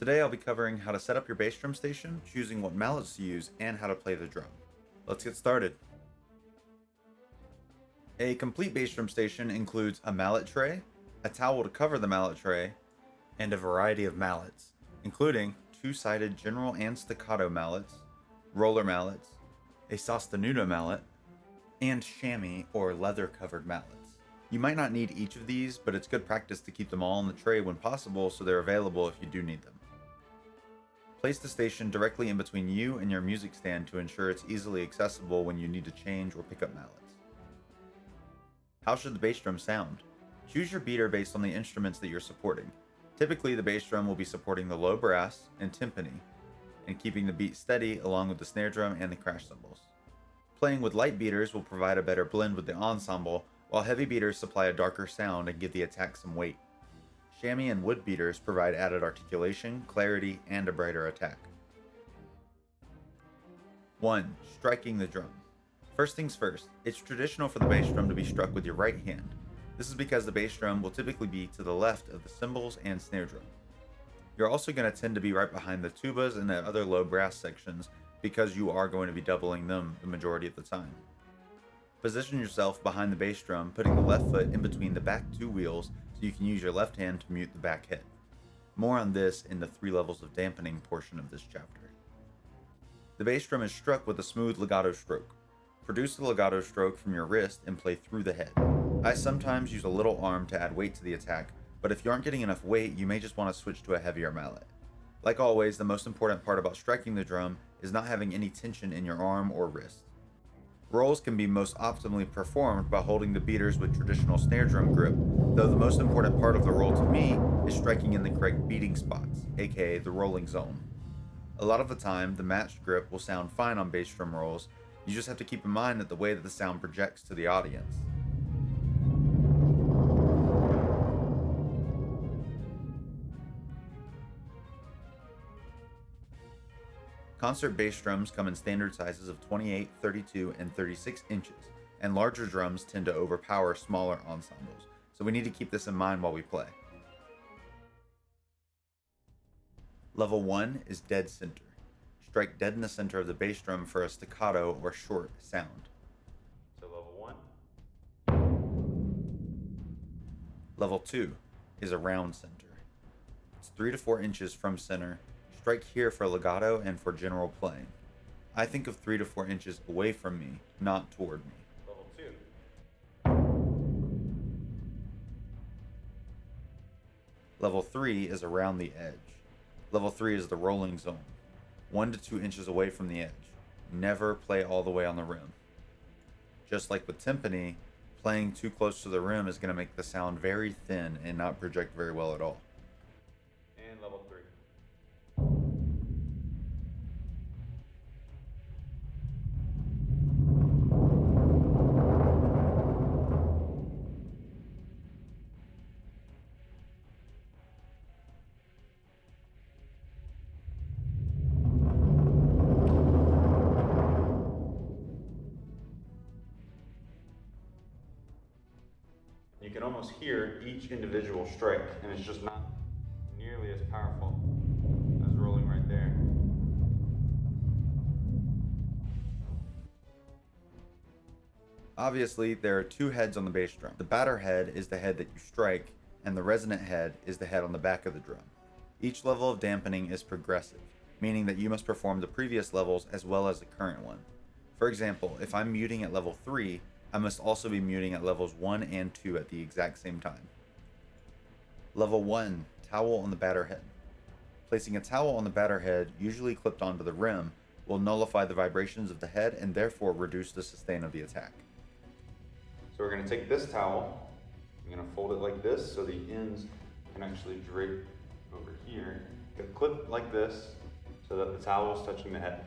Today I'll be covering how to set up your bass drum station, choosing what mallets to use, and how to play the drum. Let's get started. A complete bass drum station includes a mallet tray, a towel to cover the mallet tray, and a variety of mallets, including two-sided general and staccato mallets, roller mallets, a sostenuto mallet, and chamois or leather-covered mallets. You might not need each of these, but it's good practice to keep them all on the tray when possible so they're available if you do need them. Place the station directly in between you and your music stand to ensure it's easily accessible when you need to change or pick up mallets. How should the bass drum sound? Choose your beater based on the instruments that you're supporting. Typically, the bass drum will be supporting the low brass and timpani, and keeping the beat steady along with the snare drum and the crash cymbals. Playing with light beaters will provide a better blend with the ensemble, while heavy beaters supply a darker sound and give the attack some weight. Chamois and wood beaters provide added articulation, clarity, and a brighter attack. 1. Striking the drum. First things first, it's traditional for the bass drum to be struck with your right hand. This is because the bass drum will typically be to the left of the cymbals and snare drum. You're also going to tend to be right behind the tubas and the other low brass sections because you are going to be doubling them the majority of the time. Position yourself behind the bass drum, putting the left foot in between the back two wheels so you can use your left hand to mute the back head. More on this in the 3 levels of dampening portion of this chapter. The bass drum is struck with a smooth legato stroke. Produce the legato stroke from your wrist and play through the head. I sometimes use a little arm to add weight to the attack, but if you aren't getting enough weight, you may just want to switch to a heavier mallet. Like always, the most important part about striking the drum is not having any tension in your arm or wrist. Rolls can be most optimally performed by holding the beaters with traditional snare drum grip, though the most important part of the roll to me is striking in the correct beating spots, aka the rolling zone. A lot of the time, the matched grip will sound fine on bass drum rolls. You just have to keep in mind that the way that the sound projects to the audience. Concert bass drums come in standard sizes of 28, 32, and 36 inches, and larger drums tend to overpower smaller ensembles, so we need to keep this in mind while we play. Level 1 is dead center. Strike dead in the center of the bass drum for a staccato or short sound. So level 1. Level 2 is around center. It's 3 to 4 inches from center. Strike here for legato and for general playing. I think of 3 to 4 inches away from me, not toward me. Level 2. Level 3 is around the edge. Level 3 is the rolling zone. 1 to 2 inches away from the edge. Never play all the way on the rim. Just like with timpani, playing too close to the rim is going to make the sound very thin and not project very well at all. And level 3. You can almost hear each individual strike, and it's just not nearly as powerful as rolling right there. Obviously, there are 2 heads on the bass drum. The batter head is the head that you strike, and the resonant head is the head on the back of the drum. Each level of dampening is progressive, meaning that you must perform the previous levels as well as the current one. For example, if I'm muting at level 3, I must also be muting at levels 1 and 2 at the exact same time. Level 1, towel on the batter head. Placing a towel on the batter head, usually clipped onto the rim, will nullify the vibrations of the head and therefore reduce the sustain of the attack. So we're going to take this towel, I'm going to fold it like this so the ends can actually drape over here. Get a clip like this so that the towel is touching the head.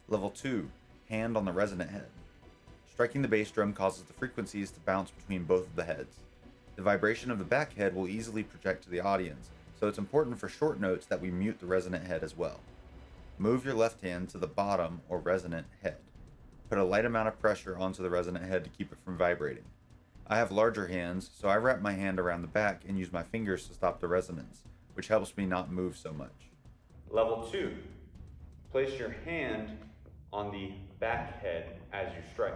Level 2, hand on the resonant head. Striking the bass drum causes the frequencies to bounce between both of the heads. The vibration of the back head will easily project to the audience, so it's important for short notes that we mute the resonant head as well. Move your left hand to the bottom or resonant head. Put a light amount of pressure onto the resonant head to keep it from vibrating. I have larger hands, so I wrap my hand around the back and use my fingers to stop the resonance, which helps me not move so much. Level 2. Place your hand on the back head as you strike.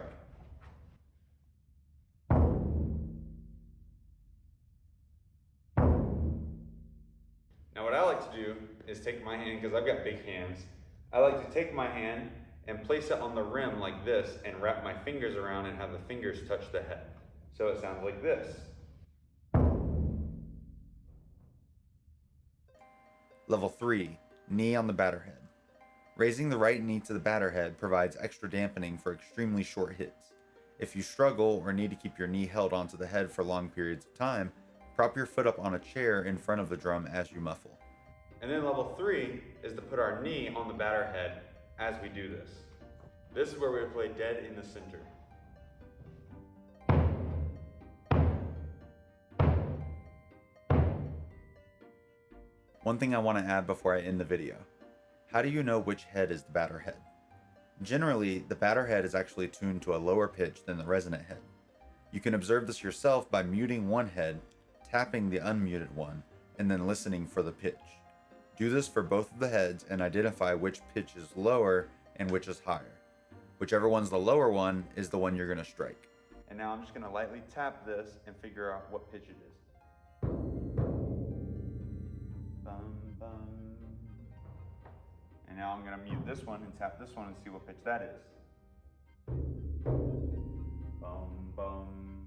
Now what I like to do is take my hand, because I've got big hands, I like to take my hand and place it on the rim like this and wrap my fingers around and have the fingers touch the head. So it sounds like this. Level 3. Knee on the batter head. Raising the right knee to the batter head provides extra dampening for extremely short hits. If you struggle or need to keep your knee held onto the head for long periods of time, prop your foot up on a chair in front of the drum as you muffle. And then level 3 is to put our knee on the batter head as we do this. This is where we play dead in the center. One thing I want to add before I end the video. How do you know which head is the batter head? Generally, the batter head is actually tuned to a lower pitch than the resonant head. You can observe this yourself by muting one head, tapping the unmuted one, and then listening for the pitch. Do this for both of the heads and identify which pitch is lower and which is higher. Whichever one's the lower one is the one you're going to strike. And now I'm just going to lightly tap this and figure out what pitch it is. Bum, bum. And now I'm going to mute this one and tap this one and see what pitch that is. Bum, bum.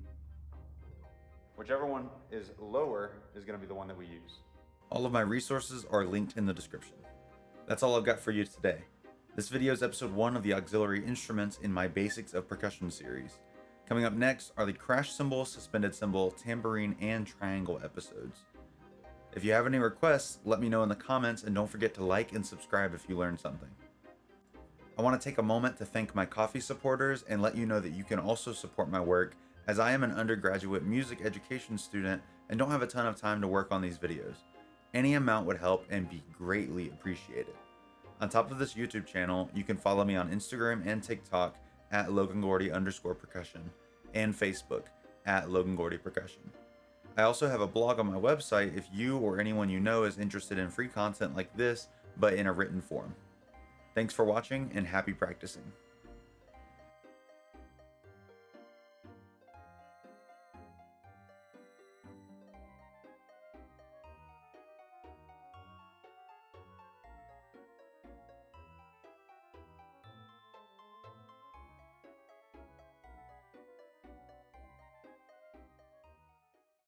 Whichever one is lower is going to be the one that we use. All of my resources are linked in the description. That's all I've got for you today. This video is episode 1 of the auxiliary instruments in my Basics of Percussion series. Coming up next are the crash cymbal, suspended cymbal, tambourine, and triangle episodes. If you have any requests, let me know in the comments, and don't forget to like and subscribe if you learned something. I want to take a moment to thank my Ko-fi supporters and let you know that you can also support my work, as I am an undergraduate music education student and don't have a ton of time to work on these videos. Any amount would help and be greatly appreciated. On top of this YouTube channel, you can follow me on Instagram and TikTok at @LoganGordy_percussion and Facebook at @LoganGordyPercussion. I also have a blog on my website if you or anyone you know is interested in free content like this, but in a written form. Thanks for watching and happy practicing.